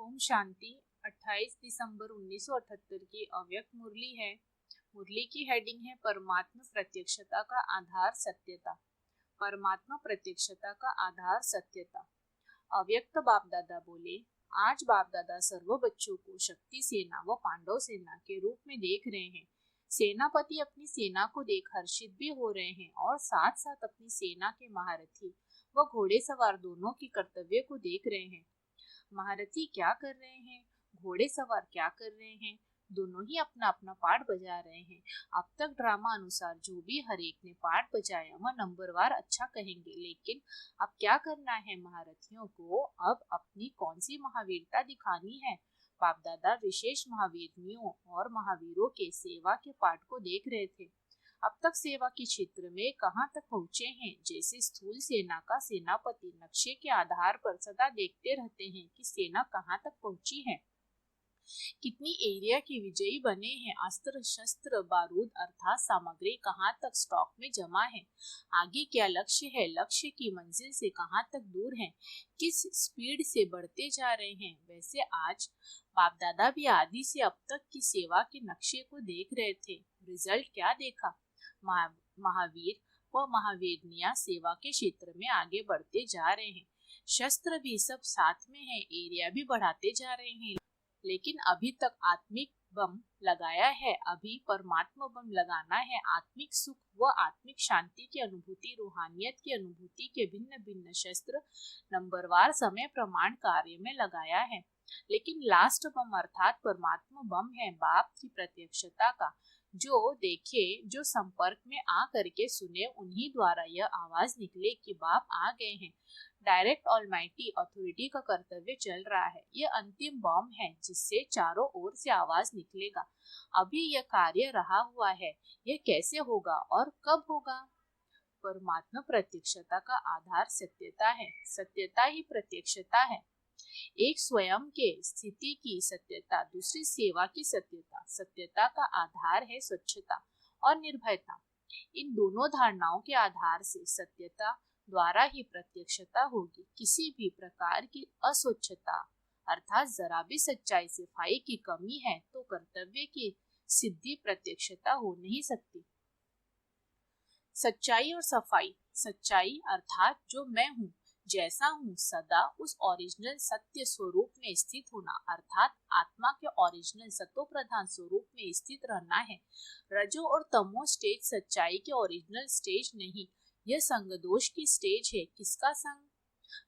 ओम शांति। 28 दिसंबर 1978 की अव्यक्त मुरली है। मुरली की हेडिंग है परमात्मा प्रत्यक्षता का आधार सत्यता। परमात्मा प्रत्यक्षता का आधार सत्यता। अव्यक्त बाप दादा बोले, आज बाप दादा सर्व बच्चों को शक्ति सेना व पांडव सेना के रूप में देख रहे हैं। सेनापति अपनी सेना को देख हर्षित भी हो रहे हैं और साथ साथ अपनी सेना के महारथी व घोड़े सवार दोनों की कर्तव्य को देख रहे हैं। महारथी क्या कर रहे हैं, घोड़े सवार क्या कर रहे हैं, दोनों ही अपना अपना पार्ट बजा रहे हैं। अब तक ड्रामा अनुसार जो भी हर एक ने पार्ट बजाया वह नंबरवार अच्छा कहेंगे, लेकिन अब क्या करना है महारथियों को? अब अपनी कौन सी महावीरता दिखानी है? बाप दादा विशेष महावीरनियों और महावीरों के सेवा के पार्ट को देख रहे थे। अब तक सेवा के क्षेत्र में कहाँ तक पहुँचे हैं? जैसे स्थूल सेना का सेनापति नक्शे के आधार पर सदा देखते रहते हैं कि सेना कहाँ तक पहुँची है, कितनी एरिया के विजयी बने हैं, अस्त्र शस्त्र बारूद अर्थात सामग्री कहाँ तक स्टॉक में जमा है, आगे क्या लक्ष्य है, लक्ष्य की मंजिल से कहाँ तक दूर है, किस स्पीड से बढ़ते जा रहे हैं। वैसे आज बाप दादा भी आदि से अब तक की सेवा के नक्शे को देख रहे थे। रिजल्ट क्या देखा? महावीर व महावीरनिया सेवा के क्षेत्र में आगे बढ़ते जा रहे हैं। शस्त्र भी सब साथ में है, एरिया भी बढ़ाते जा रहे हैं, लेकिन अभी तक आत्मिक बम लगाया है, अभी परमात्मा बम लगाना है। आत्मिक सुख व आत्मिक शांति की अनुभूति, रूहानियत की अनुभूति के भिन्न भिन्न शस्त्र नंबरवार समय प्रमाण कार्य में लगाया है, लेकिन लास्ट बम अर्थात परमात्मा बम है बाप की प्रत्यक्षता का। जो देखे, जो संपर्क में आ करके सुने, उन्हीं द्वारा यह आवाज निकले कि बाप आ गए हैं। डायरेक्ट ऑलमाइटी अथॉरिटी का कर्तव्य चल रहा है। यह अंतिम बॉम्ब है जिससे चारों ओर से आवाज निकलेगा। अभी यह कार्य रहा हुआ है, यह कैसे होगा और कब होगा? परमात्मा प्रत्यक्षता का आधार सत्यता है, सत्यता ही प्रत्यक्षता है। एक स्वयं के स्थिति की सत्यता, दूसरी सेवा की सत्यता। सत्यता का आधार है स्वच्छता और निर्भयता। इन दोनों धारणाओं के आधार से सत्यता द्वारा ही प्रत्यक्षता होगी। किसी भी प्रकार की अस्वच्छता अर्थात जरा भी सच्चाई से सफाई की कमी है तो कर्तव्य की सिद्धि प्रत्यक्षता हो नहीं सकती। सच्चाई और सफाई। सच्चाई अर्थात जो मैं हूँ, जैसा हूँ, सदा उस ओरिजिनल सत्य स्वरूप में स्थित होना, अर्थात आत्मा के ओरिजिनल सतो प्रधान स्वरूप में स्थित रहना है। रजो और तमो स्टेज सच्चाई के ओरिजिनल स्टेज नहीं, यह संग दोष की स्टेज है। किसका संग?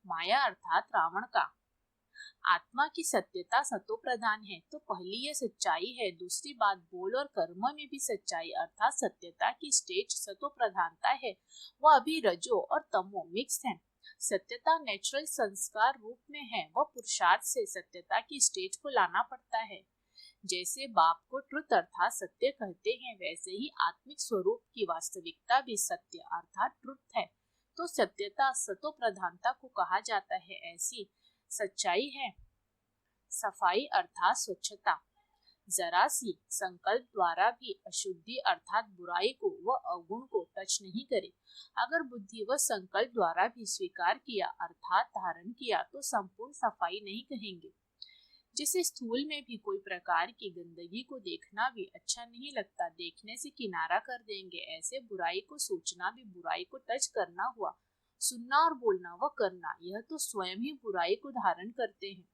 माया अर्थात रावण का। आत्मा की सत्यता सतो प्रधान है तो पहली यह सच्चाई है। दूसरी बात, बोल और कर्म में भी सच्चाई अर्थात सत्यता की स्टेज सतो प्रधानता है, वह अभी रजो और तमो मिक्स है। सत्यता नेचुरल संस्कार रूप में है, वह पुरुषार्थ से सत्यता की स्टेज को लाना पड़ता है। जैसे बाप को ट्रुथ अर्थात सत्य कहते हैं, वैसे ही आत्मिक स्वरूप की वास्तविकता भी सत्य अर्थात ट्रुथ है। तो सत्यता सतो प्रधानता को कहा जाता है, ऐसी सच्चाई है। सफाई अर्थात स्वच्छता। जरा सी संकल्प द्वारा भी अशुद्धि अर्थात बुराई को व अवगुण को टच नहीं करे। अगर बुद्धि व संकल्प द्वारा भी स्वीकार किया अर्थात धारण किया तो संपूर्ण सफाई नहीं कहेंगे। जैसे स्थूल में भी कोई प्रकार की गंदगी को देखना भी अच्छा नहीं लगता, देखने से किनारा कर देंगे, ऐसे बुराई को सोचना भी बुराई को टच करना हुआ। सुनना और बोलना व करना, यह तो स्वयं ही बुराई को धारण करते हैं।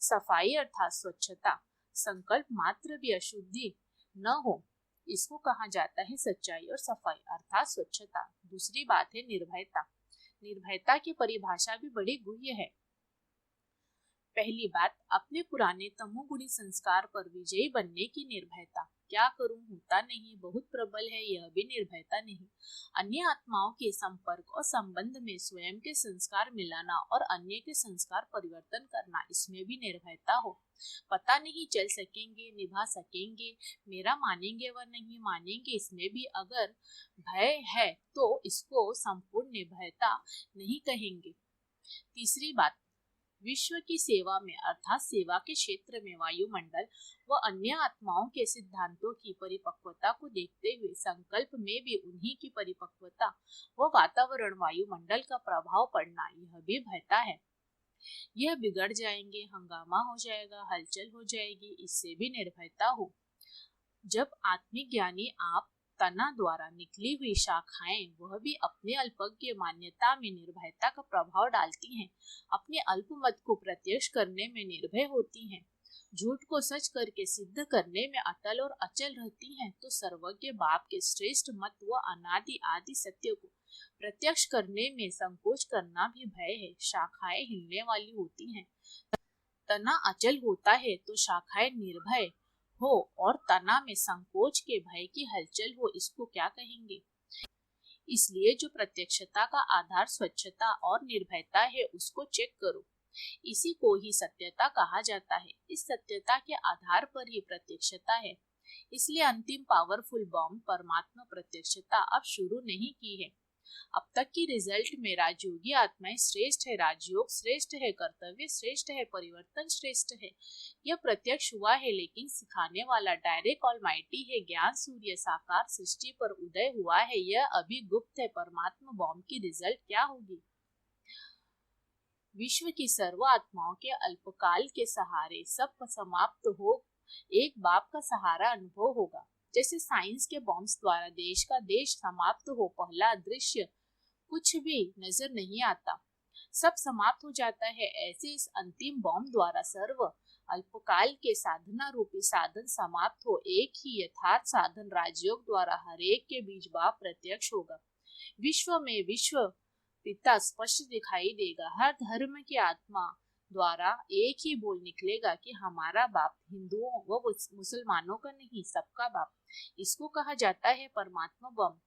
सफाई अर्थात स्वच्छता। संकल्प मात्र भी अशुद्धि न हो, इसको कहा जाता है सच्चाई और सफाई अर्थात स्वच्छता। दूसरी बात है निर्भयता। निर्भयता की परिभाषा भी बड़ी गुह्य है। पहली बात, अपने पुराने तमोगुणी संस्कार पर विजयी बनने की निर्भयता। क्या करूं, होता नहीं, बहुत प्रबल है, यह भी निर्भयता नहीं। अन्य आत्माओं के संपर्क और संबंध में स्वयं के संस्कार मिलाना और अन्य के संस्कार परिवर्तन करना, इसमें भी निर्भयता हो। पता नहीं चल सकेंगे, निभा सकेंगे, मेरा मानेंगे व नहीं मानेंगे, इसमें भी अगर भय है तो इसको संपूर्ण निर्भयता नहीं कहेंगे। तीसरी बात, विश्व की सेवा में अर्थात सेवा के क्षेत्र में वायुमंडल व अन्य आत्माओं के सिद्धांतों की परिपक्वता को देखते हुए संकल्प में भी उन्हीं की परिपक्वता व वातावरण वायुमंडल का प्रभाव पड़ना, यह भी भयता है। यह बिगड़ जाएंगे, हंगामा हो जाएगा, हलचल हो जाएगी, इससे भी निर्भयता हो। जब आत्मिक ज्ञानी आप तना द्वारा निकली हुई शाखाएं वह भी अपने अल्पज्ञ मान्यता में निर्भयता का प्रभाव डालती हैं, अपने अल्पमत को प्रत्यक्ष करने में निर्भय होती हैं, झूठ को सच करके सिद्ध करने में अटल और अचल रहती हैं, तो सर्वज्ञ बाप के श्रेष्ठ मत व अनादि आदि सत्य को प्रत्यक्ष करने में संकोच करना भी भय है। शाखाएं हिलने वाली होती हैं, तना अचल होता है तो शाखाएं निर्भय हो और तना में संकोच के भय की हलचल हो, इसको क्या कहेंगे। इसलिए जो प्रत्यक्षता का आधार स्वच्छता और निर्भयता है उसको चेक करो, इसी को ही सत्यता कहा जाता है। इस सत्यता के आधार पर ही प्रत्यक्षता है। इसलिए अंतिम पावरफुल बॉम्ब परमात्मा प्रत्यक्षता अब शुरू नहीं की है। अब तक की रिजल्ट में राजयोगी आत्माएं श्रेष्ठ है, राजयोग श्रेष्ठ है, कर्तव्य श्रेष्ठ है, परिवर्तन श्रेष्ठ है, यह प्रत्यक्ष हुआ है। लेकिन सिखाने वाला डायरेक्ट ऑलमाइटी है, ज्ञान सूर्य साकार सृष्टि पर उदय हुआ है, यह अभी गुप्त है। परमात्मा बॉम्ब की रिजल्ट क्या होगी। विश्व की सर्व आत्माओं के अल्पकाल के सहारे सब समाप्त हो, एक बाप का सहारा अनुभव होगा। जैसे साइंस के बॉम्ब्स द्वारा देश का देश समाप्त हो, पहला दृश्य कुछ भी नजर नहीं आता, सब समाप्त हो जाता है, ऐसे इस अंतिम बॉम्ब द्वारा सर्व अल्पकाल के साधना रूपी साधन समाप्त हो, एक ही यथार्थ साधन राजयोग द्वारा हर एक के बीच बाप प्रत्यक्ष होगा। विश्व में विश्व पिता स्पष्ट दिखाई देगा। हर धर्म की आत्मा द्वारा एक ही बोल निकलेगा कि हमारा बाप हिंदुओं व मुसलमानों का नहीं, सबका बाप। इसको कहा जाता है परमात्मा बम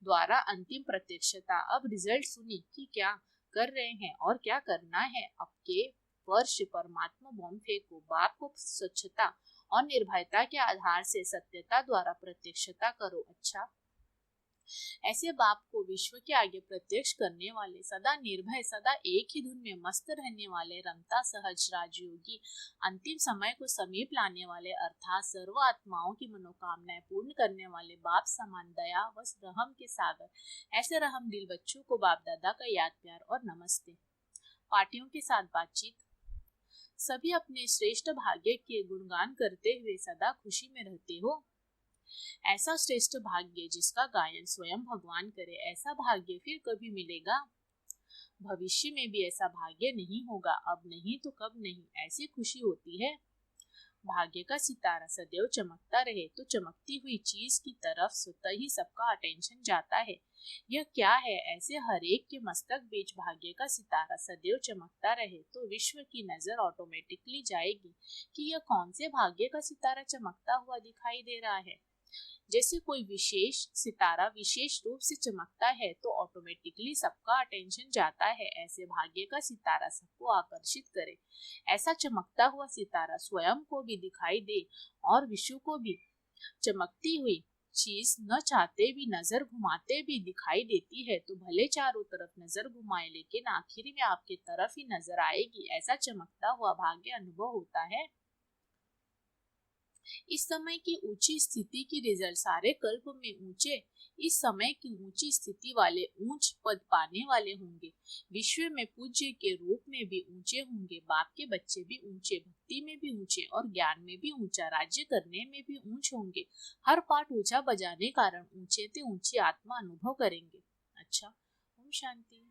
द्वारा अंतिम प्रत्यक्षता। अब रिजल्ट सुनी कि क्या कर रहे हैं और क्या करना है। अब के वर्ष परमात्मा बम फेंको, बाप को स्वच्छता और निर्भयता के आधार से सत्यता द्वारा प्रत्यक्षता करो। अच्छा, ऐसे बाप को विश्व के आगे प्रत्यक्ष करने वाले, सदा निर्भय, सदा एक ही धुन में मस्त रहने वाले, रमता सहज राजयोगी, अंतिम समय को समीप लाने वाले, अर्थात सर्व आत्माओं की मनोकामनाएं पूर्ण करने वाले बाप समान दया व रहम के सागर, ऐसे रहम दिल बच्चों को बाप दादा का याद प्यार और नमस्ते। पार्टियों के साथ बातचीत। सभी अपने श्रेष्ठ भाग्य के गुणगान करते हुए सदा खुशी में रहते हो। ऐसा श्रेष्ठ भाग्य जिसका गायन स्वयं भगवान करे, ऐसा भाग्य फिर कभी मिलेगा। भविष्य में भी ऐसा भाग्य नहीं होगा, अब नहीं तो कब नहीं, ऐसी खुशी होती है। भाग्य का सितारा सदैव चमकता रहे तो चमकती हुई चीज की तरफ स्वतः ही सबका अटेंशन जाता है। यह क्या है, ऐसे हर एक के मस्तक बीच भाग्य का सितारा सदैव चमकता रहे तो विश्व की नजर ऑटोमेटिकली जाएगी कि यह कौन से भाग्य का सितारा चमकता हुआ दिखाई दे रहा है। जैसे कोई विशेष सितारा विशेष रूप से चमकता है तो ऑटोमेटिकली सबका अटेंशन जाता है। ऐसे भाग्य का सितारा सबको आकर्षित करे, ऐसा चमकता हुआ सितारा स्वयं को भी दिखाई दे और विश्व को भी। चमकती हुई चीज न चाहते भी, नजर घुमाते भी दिखाई देती है तो भले चारों तरफ नजर घुमाए, लेकिन आखिर में आपके तरफ ही नजर आएगी। ऐसा चमकता हुआ भाग्य अनुभव होता है। इस समय की ऊंची स्थिति की रिजल्ट सारे कल्प में ऊंचे, इस समय की ऊंची स्थिति वाले ऊंच पद पाने वाले होंगे। विश्व में पूज्य के रूप में भी ऊंचे होंगे, बाप के बच्चे भी ऊंचे, भक्ति में भी ऊंचे और ज्ञान में भी ऊंचा, राज्य करने में भी ऊंच होंगे। हर पाठ ऊंचा बजाने कारण ऊंचे ते ऊंची आत्मा अनुभव करेंगे। अच्छा, ओम शांति।